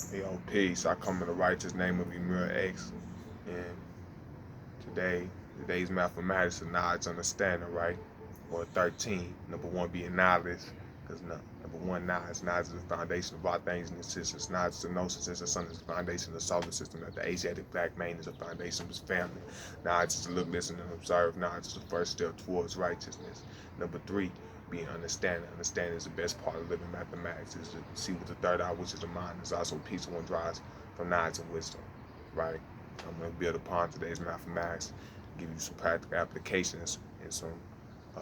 Yo, peace. I come in the righteous name of Emir X. And today's mathematics and knowledge understanding, right? Or 13. Number one being knowledge. Because number one, knowledge. Knowledge is the foundation of all things in existence. Knowledge is the gnosis, is the sun is the foundation of the solar system. That the Asiatic black man is the foundation of his family. Knowledge is to look, listen, and observe. Knowledge is the first step towards righteousness. Number three, being understanding. Understanding is the best part of living mathematics, is to see with the third eye, which is the mind, is also peaceful and drives from knowledge and wisdom, right? I'm going to build upon today's mathematics, give you some practical applications and some uh,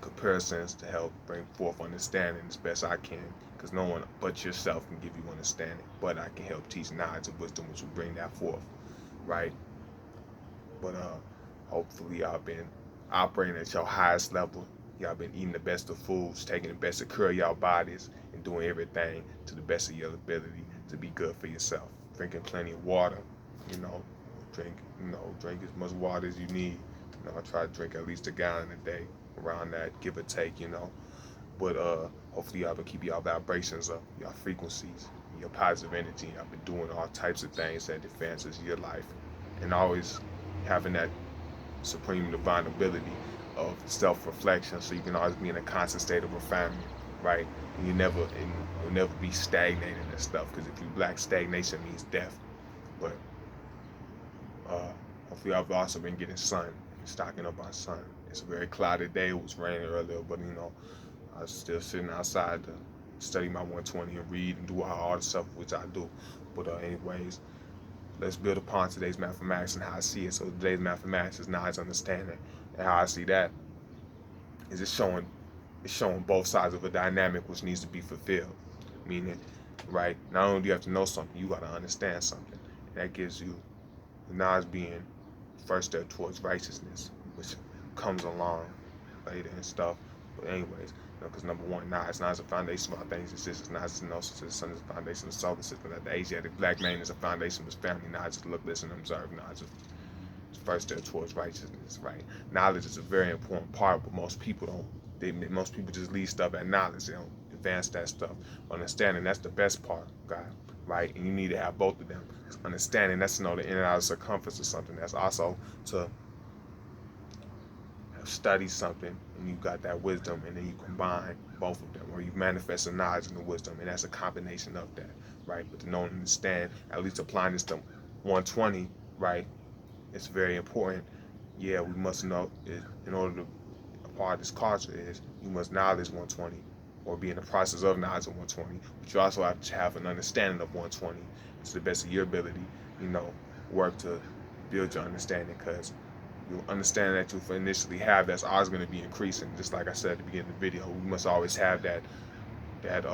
comparisons to help bring forth understanding as best I can, because no one but yourself can give you understanding, but I can help teach knowledge and wisdom, which will bring that forth, right? But hopefully y'all been operating at your highest level. Y'all been eating the best of foods, taking the best of care of y'all bodies, and doing everything to the best of your ability to be good for yourself. Drinking plenty of water, you know, drink, drink as much water as you need. I try to drink at least a gallon a day, around that, give or take, But hopefully y'all been keep y'all vibrations up, y'all frequencies, your positive energy. Y'all been doing all types of things that advances your life, and always having that supreme divine ability of self-reflection, so you can always be in a constant state of refinement, right? And you'll never be stagnated and stuff, because if you lack stagnation, means death. But uh, hopefully I've also been getting sun, stocking up on sun. It's a very cloudy day. It was raining earlier, but I was still sitting outside to study my 120 and read and do all the stuff which I do. But anyways, let's build upon today's mathematics and how I see it. So today's mathematics is knowledge, understanding, and how I see that is it's showing both sides of a dynamic which needs to be fulfilled. Meaning, right? Not only do you have to know something, you got to understand something. And that gives you the knowledge being first step towards righteousness, which comes along later and stuff. But anyways, because number one, knowledge is the foundation of all things existence. Knowledge is the gnosis, the sun is the foundation of the solar system. That the Asiatic black man is the foundation of his family. Knowledge is to look, listen, and observe. Knowledge is the first step towards righteousness, right? Knowledge is a very important part, but most people don't. Most people just leave stuff at knowledge. They don't advance that stuff. Understanding, that's the best part, God, right? And you need to have both of them. Understanding, that's to know the inner and outer circumference of something. That's also to study something, and you got that wisdom, and then you combine both of them, or you manifest the knowledge and the wisdom, and that's a combination of that, right? But to know and understand, at least applying this to 120, right? It's very important. Yeah, we must know it, in order to apply this culture, is you must knowledge 120, or be in the process of knowledge of 120, but you also have to have an understanding of 120 to the best of your ability. Work to build your understanding, because you understand that you initially have, that's always going to be increasing. Just like I said at the beginning of the video, we must always have that that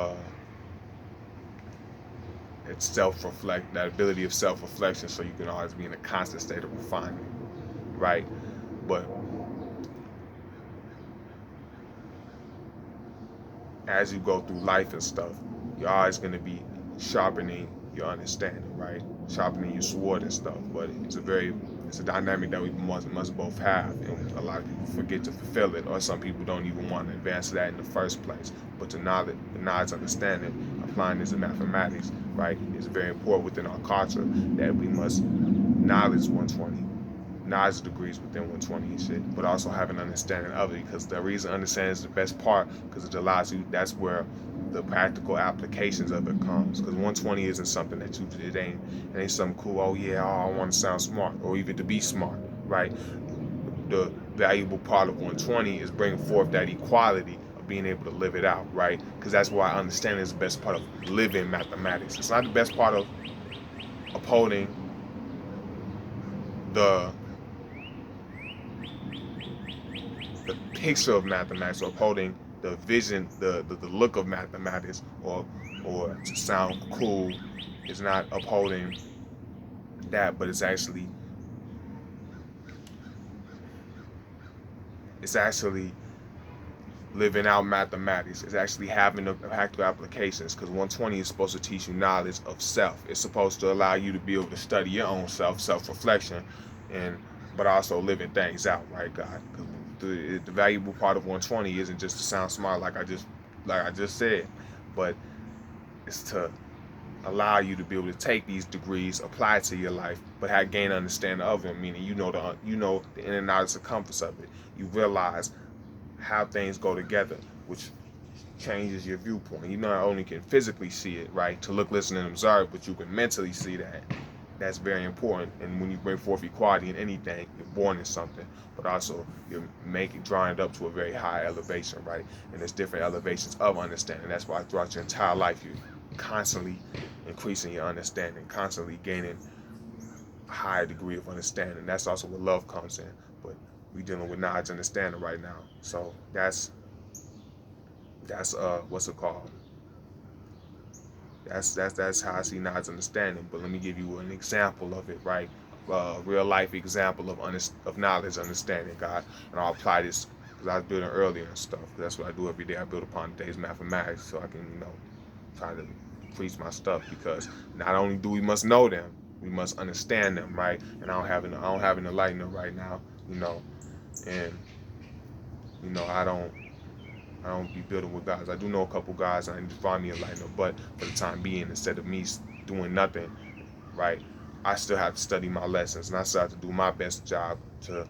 self-reflect, that ability of self-reflection, so you can always be in a constant state of refinement, right? But as you go through life and stuff, you're always going to be sharpening your understanding, right? Sharpening your sword and stuff. But it's a dynamic that we must both have, and a lot of people forget to fulfill it, or some people don't even want to advance that in the first place. But the knowledge, understanding, applying this in mathematics, right, is very important within our culture, that we must knowledge 120, knowledge degrees within 120 and shit, but also have an understanding of it, because the reason understanding is the best part, because it allows you, that's where the practical applications of it comes, because 120 isn't something that it ain't something cool, oh yeah, oh, I want to sound smart, or even to be smart, right? The valuable part of 120 is bringing forth that equality of being able to live it out, right? Because that's why understanding is the best part of living mathematics. It's not the best part of upholding the the picture of mathematics, or upholding the vision, the look of mathematics, or to sound cool, is not upholding that, but it's actually living out mathematics. It's actually having the practical applications, because 120 is supposed to teach you knowledge of self. It's supposed to allow you to be able to study your own self-reflection, and but also living things out, right, God? Because the valuable part of 120 isn't just to sound smart, like I just said, but it's to allow you to be able to take these degrees, apply it to your life, but have gain understanding of them. Meaning you know the in and outer circumference of it. You realize how things go together, which changes your viewpoint. You not only can physically see it, right, to look, listen, and observe, but you can mentally see that. That's very important. And when you bring forth equality in anything, you're born in something, but also you're drawing it up to a very high elevation, right? And there's different elevations of understanding. That's why throughout your entire life, you're constantly increasing your understanding, constantly gaining a higher degree of understanding. That's also where love comes in. But we're dealing with knowledge and understanding right now. So that's what's it called? That's how I see knowledge and understanding. But let me give you an example of it, right? Real life example of knowledge, understanding, God, and I'll apply this because I was building earlier and stuff. That's what I do every day. I build upon the day's mathematics so I can, try to preach my stuff. Because not only do we must know them, we must understand them, right? And I don't have an enlightener right now, and I don't be building with guys. I do know a couple guys, and I need to find me a enlightener. But for the time being, instead of me doing nothing, right, I still have to study my lessons, and I still have to do my best job to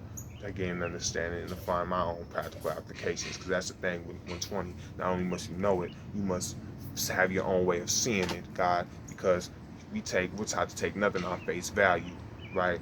gain an understanding and to find my own practical applications. Because that's the thing with 120. Not only must you know it, you must have your own way of seeing it, God. Because we're taught to take nothing on face value, right?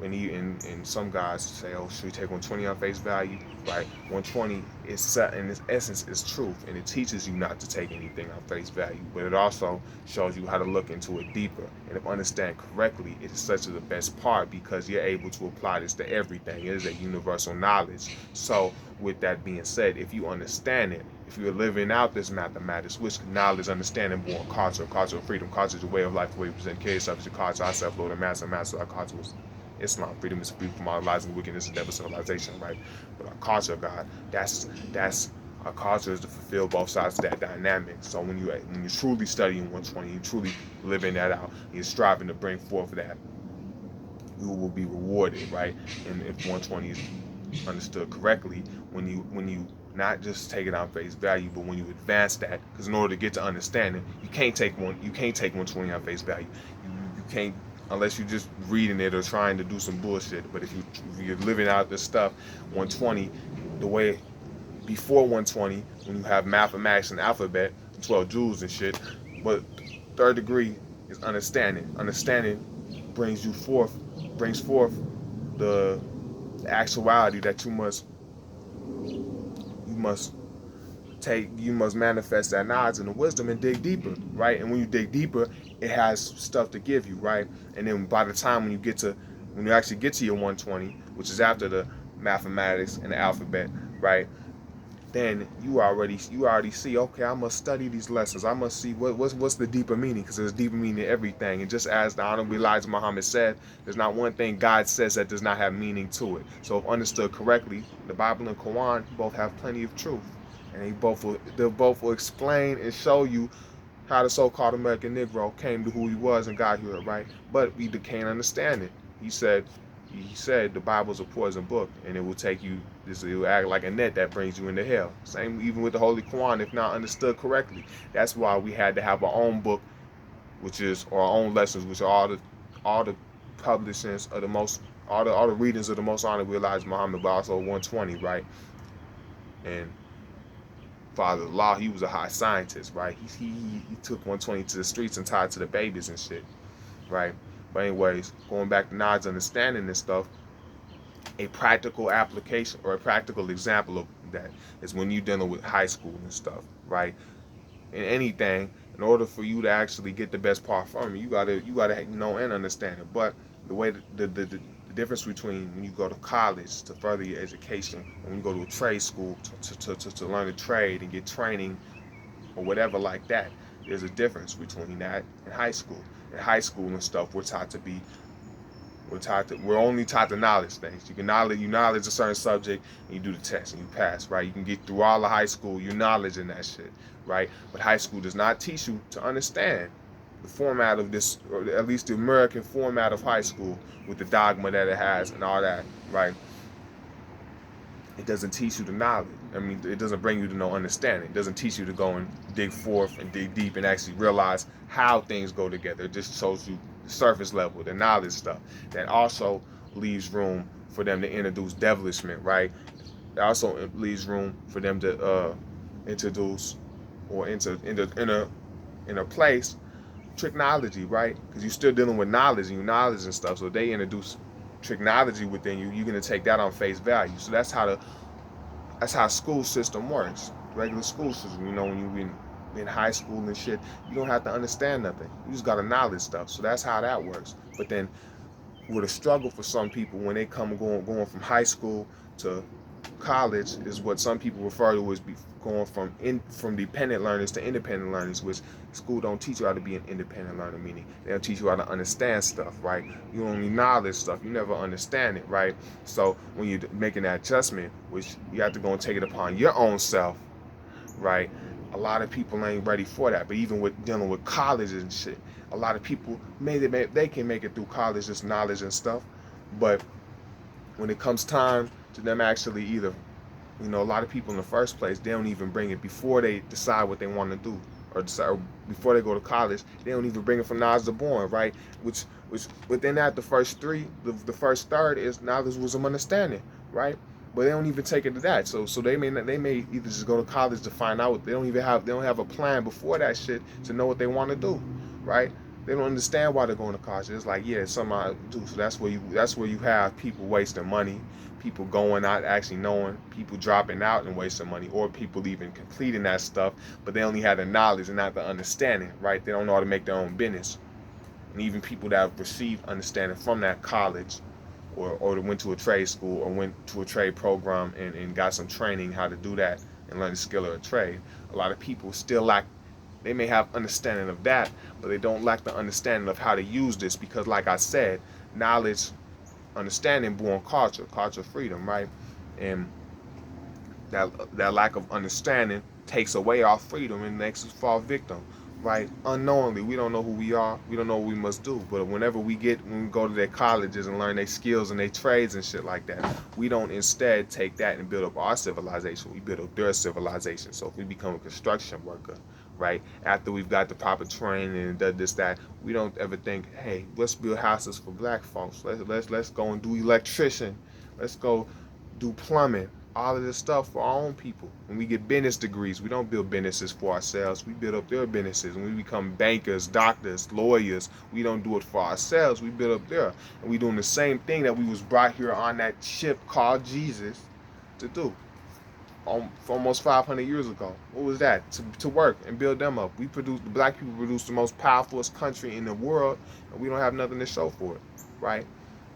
And some guys say, oh, should we take 120 on face value? Right? 120 is in its essence is truth, and it teaches you not to take anything on face value, but it also shows you how to look into it deeper. And if understand correctly, it is such the best part because you're able to apply this to everything. It is a universal knowledge. So with that being said, if you understand it, if you're living out this mathematics, which knowledge, understanding, born culture of freedom, culture is a way of life, the way we present care yourself as your culture, ourself, Lord and Master, our culture was Islam. Freedom is free from all lies and wickedness and devil civilization, right? But our culture, God, that's our culture is to fulfill both sides of that dynamic. So when you're truly studying 120, you're truly living that out, you're striving to bring forth that, you will be rewarded, right? And if 120 is understood correctly, when you not just take it on face value, but when you advance that, because in order to get to understanding, you can't take 120 on face value. You can't, unless you're just reading it or trying to do some bullshit. But if you're living out this stuff, 120, the way before 120, when you have mathematics and alphabet, 12 jewels and shit, but third degree is understanding. Understanding brings forth the actuality that you must manifest that knowledge and the wisdom and dig deeper, right? And when you dig deeper, it has stuff to give you, right? And then by the time when you actually get to your 120, which is after the mathematics and the alphabet, right? Then you already see, okay, I must study these lessons. I must see what's the deeper meaning, because there's deeper meaning in everything. And just as the Honorable Elijah Muhammad said, there's not one thing God says that does not have meaning to it. So if understood correctly, the Bible and Quran both have plenty of truth, and they both will explain and show you how the so-called American Negro came to who he was and got here, right? But we can't understand it. He said the Bible's a poison book, and it will take you. It will act like a net that brings you into hell. Same even with the Holy Quran, if not understood correctly. That's why we had to have our own book, which is our own lessons, which are all the publishings of the most, all the readings of the Most Honorable Elijah Muhammad, but also 120, right? And Father Law, he was a high scientist, right? He took 120 to the streets and tied to the babies and shit, right? But anyways, going back to knowledge, understanding this stuff, a practical application or a practical example of that is when you're dealing with high school and stuff, right? In anything, in order for you to actually get the best part from it, you gotta know and understand it. But the way the difference between when you go to college to further your education and when you go to a trade school to learn a trade and get training or whatever like that, there's a difference between that and high school. In high school and stuff, we're only taught the knowledge things. You knowledge a certain subject and you do the test and you pass, right? You can get through all of high school, your knowledge in that shit, right? But high school does not teach you to understand the format of this, or at least the American format of high school with the dogma that it has and all that, right? It doesn't teach you the knowledge. I mean, it doesn't bring you to no understanding. It doesn't teach you to go and dig forth and dig deep and actually realize how things go together. It just shows you the surface level, the knowledge stuff. That also leaves room for them to introduce devilishment, right? It also leaves room for them to introduce or in a place technology, right? Because you're still dealing with knowledge and stuff. So they introduce technology within you. You're gonna take that on face value. So that's how school system works. Regular school system. You know, when you in high school and shit, you don't have to understand nothing. You just gotta knowledge stuff. So that's how that works. But then with a struggle for some people when they come going from high school to college is what some people refer to as going from dependent learners to independent learners, which school don't teach you how to be an independent learner, meaning they don't teach you how to understand stuff, right? You only knowledge stuff, you never understand it, right? So when you're making that adjustment, which you have to go and take it upon your own self, right? A lot of people ain't ready for that. But even with dealing with colleges and shit, a lot of people they can make it through college, just knowledge and stuff. But when it comes time to them actually either, a lot of people in the first place, they don't even bring it before they decide what they want to do, or before they go to college, they don't even bring it from knowledge to born, right? Which within that, the first the first third is knowledge, wisdom, understanding, right? But they don't even take it to that. So they may either just go to college to find out. They don't have a plan before that shit to know what they want to do, right? They don't understand why they're going to college. It's like, yeah, it's something I do. So that's where you have people wasting money, people going out actually knowing, people dropping out and wasting money, or people even completing that stuff, but they only have the knowledge and not the understanding, right? They don't know how to make their own business. And even people that have received understanding from that college, or went to a trade school or went to a trade program and got some training how to do that and learn the skill of a trade, a lot of people still lack. They may have understanding of that, but they don't lack the understanding of how to use this, because like I said, knowledge, understanding, born culture freedom, right? And that lack of understanding takes away our freedom and makes us fall victim, right? Unknowingly, we don't know who we are, we don't know what we must do. But when we go to their colleges and learn their skills and their trades and shit like that, we don't instead take that and build up our civilization. We build up their civilization. So if we become a construction worker, right, after we've got the proper training and done this, that, we don't ever think, hey, let's build houses for black folks. Let's go and do electrician. Let's go do plumbing. All of this stuff for our own people. When we get business degrees, we don't build businesses for ourselves. We build up their businesses. When we become bankers, doctors, lawyers, we don't do it for ourselves. We build up there. And we're doing the same thing that we was brought here on that ship called Jesus to do for almost 500 years ago. What was that? To work and build them up. The black people produce the most powerfulest country in the world, and we don't have nothing to show for it, right?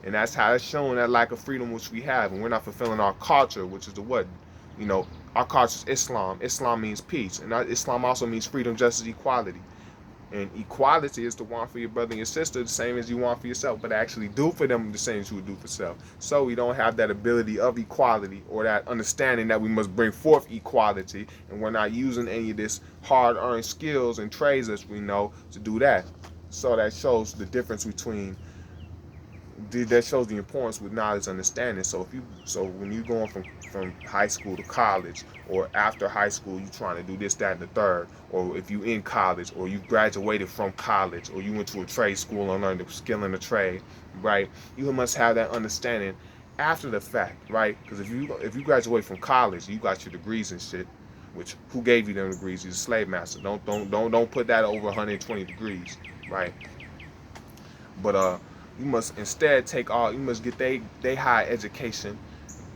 And that's how it's showing that lack of freedom which we have, and we're not fulfilling our culture, which is the what? Our culture is Islam. Islam means peace, and Islam also means freedom, justice, equality. And equality is to want for your brother and your sister the same as you want for yourself, but actually do for them the same as you would do for self. So we don't have that ability of equality, or that understanding that we must bring forth equality, and we're not using any of this hard-earned skills and trades as we know to do that. So that shows the difference between that shows the importance with knowledge understanding. So when you're going from high school to college, or after high school you trying to do this, that, and the third, or if you in college, or you graduated from college, or you went to a trade school and learned the skill in the trade, right? You must have that understanding after the fact, right? Because if you graduate from college, you got your degrees and shit, which who gave you them degrees? You're a slave master. Don't put that over 120 degrees, right? But you must instead you must get they higher education.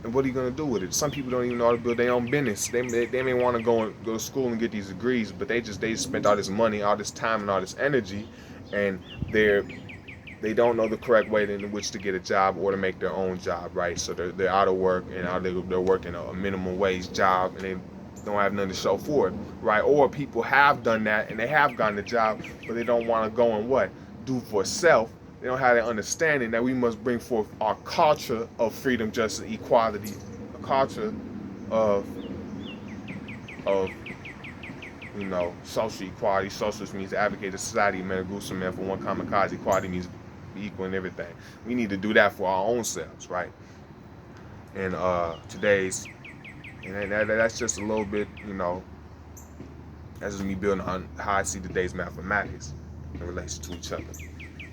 And what are you gonna do with it? Some people don't even know how to build their own business. They may want to go to school and get these degrees, but they just spent all this money, all this time, and all this energy, and they don't know the correct way in which to get a job or to make their own job, right? So they're out of work, and they're working a minimum wage job, and they don't have nothing to show for it, right? Or people have done that and they have gotten a job, but they don't want to go and do for self. They don't have that understanding that we must bring forth our culture of freedom, justice, equality, a culture of social equality. Socialist means advocate a society, man, a group of men for one common cause. Equality means be equal in everything. We need to do that for our own selves, right? And today's And that's just a little bit, that's just me building on how I see today's mathematics in relation to each other,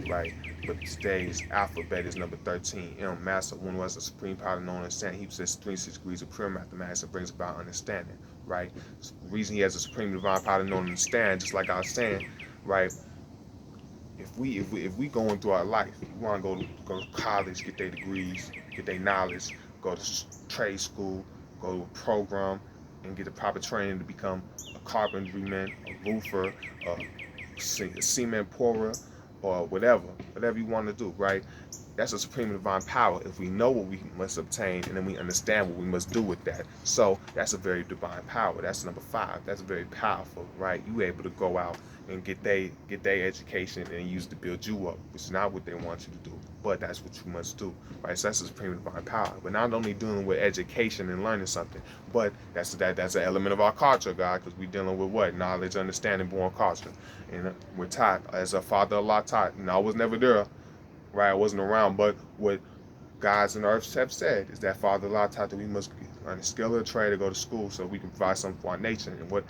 right? But today's alphabet is number 13. Master, one was a supreme power to know and understand. He possesses 26 degrees of pure mathematics and brings about understanding, right? So the reason he has a supreme divine power to know and understand, just like I was saying, right? If we going through our life, we want to go to college, get their degrees, get their knowledge, go to trade school, go to a program, and get the proper training to become a carpentryman, a roofer, a cement pourer, or whatever you want to do, right? That's a supreme divine power if we know what we must obtain and then we understand what we must do with that. So that's a very divine power. That's number 5. That's very powerful, right? You able to go out and get their education and use to build you up, which is not what they want you to do, but that's what you must do, right? So that's a supreme divine power. But not only dealing with education and learning something, but that's an element of our culture, God, because we're dealing with what? Knowledge, understanding, born culture. And we're taught, as our Father Allah taught, and I was never there, right? I wasn't around, but what gods and earths have said is that Father Allah taught that we must learn a skill or a trade to go to school so we can provide something for our nation. And what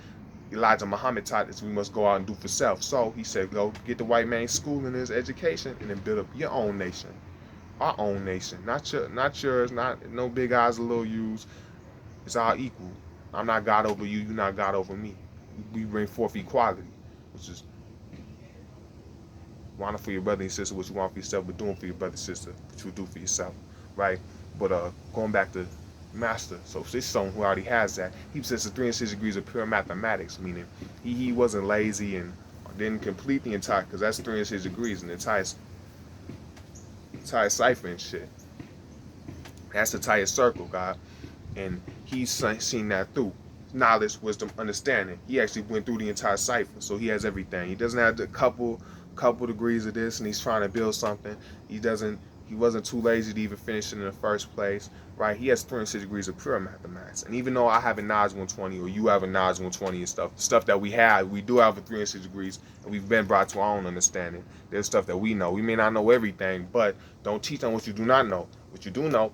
Elijah Muhammad taught is we must go out and do for self. So he said, go get the white man's school and his education and then build up your own nation. Our own nation. Not yours, not no big eyes or little U's. It's all equal. I'm not God over you, you're not God over me. We bring forth equality, which is wanting for your brother and sister what you want for yourself, but doing for your brother and sister what you do for yourself, right? But going back to master, so this is someone who already has that. He possesses 306 degrees of pure mathematics, meaning he wasn't lazy and didn't complete the entire, because that's 306 degrees and the entire cipher and shit. That's the entire circle, God. And he's seen that through. Knowledge, wisdom, understanding. He actually went through the entire cipher, so he has everything. He doesn't have a couple degrees of this and he's trying to build something. He wasn't too lazy to even finish it in the first place, right? He has 306 degrees of pure mathematics. And even though I have a knowledge 120 or you have a knowledge 120 and stuff that we do have a 306 degrees and we've been brought to our own understanding. There's stuff that we know. We may not know everything, but don't teach on what you do not know. What you do know,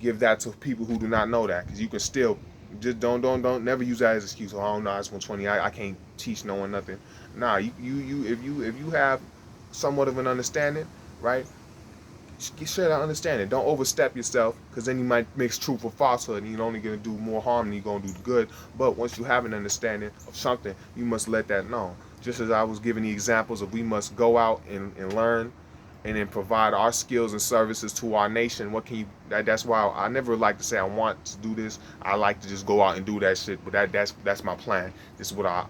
give that to people who do not know that, because you can still just don't never use that as an excuse. Oh, I don't know, it's 120. I can't teach no one nothing. Nah, if you have somewhat of an understanding, right? Share that understanding. Don't overstep yourself, because then you might mix truth with falsehood, and you're only gonna do more harm than you're gonna do good. But once you have an understanding of something, you must let that know. Just as I was giving the examples of we must go out and learn and then provide our skills and services to our nation. What can you? That's why I never like to say I want to do this. I like to just go out and do that shit. But that's my plan. This is what I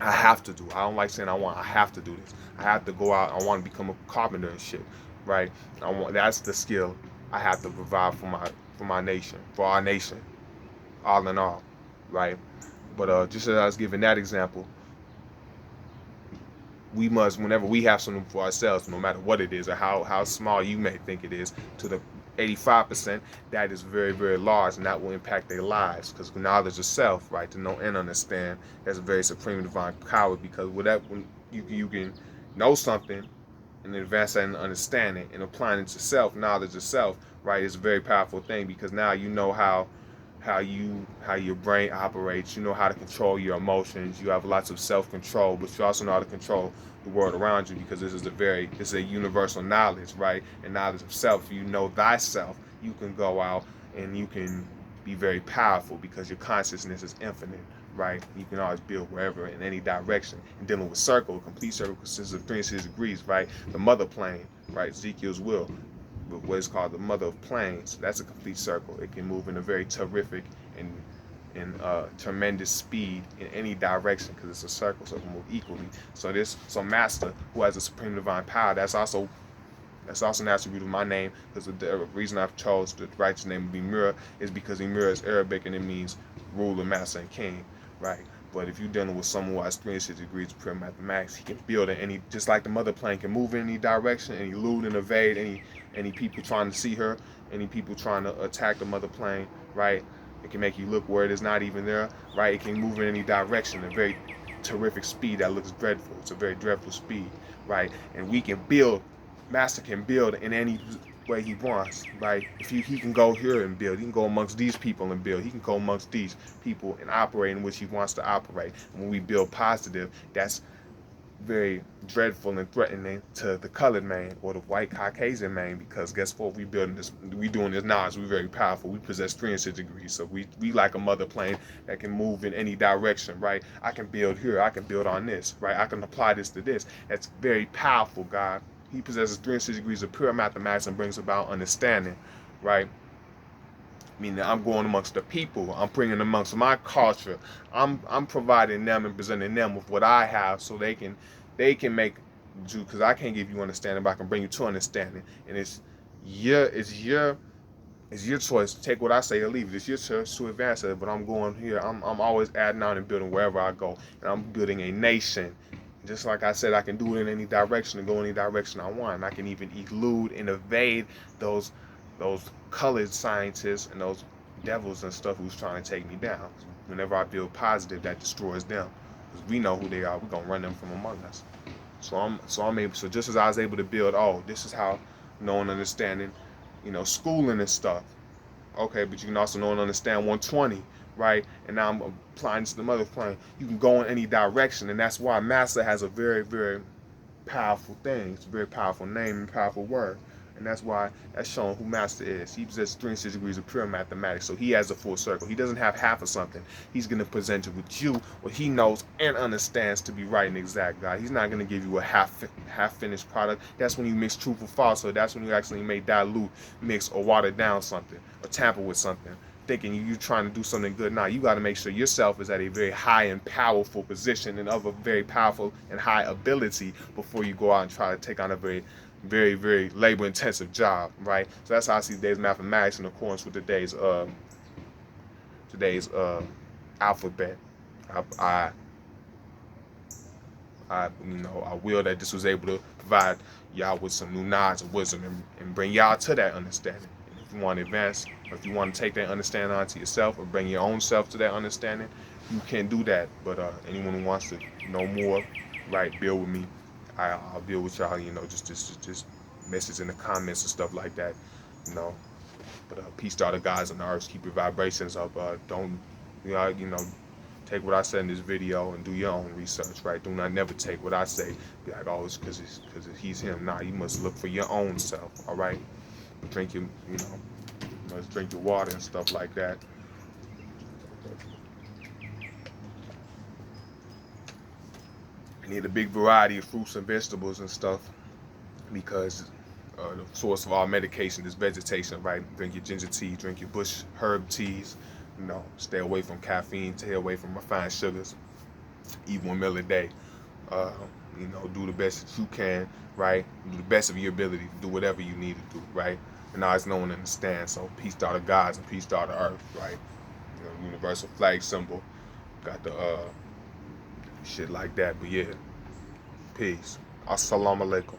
have to do. I don't like saying I want. I have to do this. I have to go out. I want to become a carpenter and shit, right? That's the skill I have to provide for my nation, for our nation, all in all, right? But just as I was giving that example, we must, whenever we have something for ourselves, no matter what it is or how small you may think it is, to the 85%, that is very, very large, and that will impact their lives, because knowledge of self, right, to know and understand, that's a very supreme divine power, because with that, when you can know something and advance that in understanding and applying it to self, knowledge of self, right, is a very powerful thing, because now you know how your brain operates. You know how to control your emotions. You have lots of self-control, but you also know how to control the world around you, because this is a universal knowledge, right? And knowledge of self. If you know thyself, you can go out and you can be very powerful, because your consciousness is infinite, right? You can always build wherever, in any direction. And dealing with circle, a complete circle consists of 360 degrees, right? The mother plane, right? Ezekiel's will, what is called the mother of planes. That's a complete circle. It can move in a very terrific and tremendous speed in any direction, because it's a circle, so it can move equally. So master, who has a supreme divine power, that's also an attribute of my name, because the reason I've chose the righteous name of Emir is because Emir is Arabic and it means ruler, master, and king, right? But if you're dealing with someone who has 360 degrees of pure mathematics, he can build in any, just like the mother plane can move in any direction, and elude and evade any people trying to see her, any people trying to attack the mother plane, right? It can make you look where it is not even there, right? It can move in any direction, a very terrific speed that looks dreadful. It's a very dreadful speed, right? And we can build, master can build in any way he wants, right? If he can go here and build, he can go amongst these people and build. He can go amongst these people and operate in which he wants to operate. And when we build positive, that's very dreadful and threatening to the colored man or the white Caucasian man, because guess what? We doing this knowledge. We're very powerful. We possess 360 degrees, so we like a mother plane that can move in any direction, right? I can build here. I can build on this, right? I can apply this to this. That's very powerful, God. He possesses 360 degrees of pure mathematics and brings about understanding, right? Meaning I'm going amongst the people. I'm bringing amongst my culture. I'm providing them and presenting them with what I have, so they can make do, because I can't give you understanding, but I can bring you to understanding. And it's your choice to take what I say or leave it. It's your choice to advance it. But I'm going here. I'm always adding on and building wherever I go, and I'm building a nation. Just like I said, I can do it in any direction and go any direction I want. And I can even elude and evade those colored scientists and those devils and stuff who's trying to take me down. Whenever I build positive, that destroys them, because we know who they are. We're gonna run them from among us. So I'm able. So just as I was able to build, oh, this is how knowing, understanding, schooling and stuff. Okay, but you can also know and understand 120, right? And now I'm applying this to the mother plane. You can go in any direction, and that's why Master has a very, very powerful thing. It's a very powerful name and powerful word. And that's why that's showing who Master is. He possesses 360 degrees of pure mathematics, so he has a full circle. He doesn't have half of something. He's going to present it with you what he knows and understands to be right and exact, God. He's not going to give you a half-finished product. That's when you mix truth with falsehood. That's when you actually may dilute, mix, or water down something, or tamper with something, thinking you're trying to do something good. Now, you got to make sure yourself is at a very high and powerful position and of a very powerful and high ability before you go out and try to take on a very, very, very labor-intensive job, right? So that's how I see today's mathematics in accordance with today's alphabet. I will that this was able to provide y'all with some new knowledge of wisdom and bring y'all to that understanding. And if you want to advance, or if you want to take that understanding onto yourself or bring your own self to that understanding, you can do that. But anyone who wants to know more, right, build with me. I'll build with y'all, just message in the comments and stuff like that, But peace to all the guys on the earth. Keep your vibrations up. Don't, take what I said in this video and do your own research, right? Do not never take what I say. Be like, oh, it's because he's him. Nah, you must look for your own self, all right? Drink your, must drink your water and stuff like that. Need a big variety of fruits and vegetables and stuff, because the source of all medication is vegetation, right? Drink your ginger tea, drink your bush herb teas, stay away from caffeine, stay away from refined sugars, eat 1 meal a day, do the best that you can, right? Do the best of your ability, do whatever you need to do, right? And now it's no one understands, so peace to all the gods and peace to all the earth, right? Universal flag symbol, got the shit like that. But yeah, peace. Assalamu alaikum.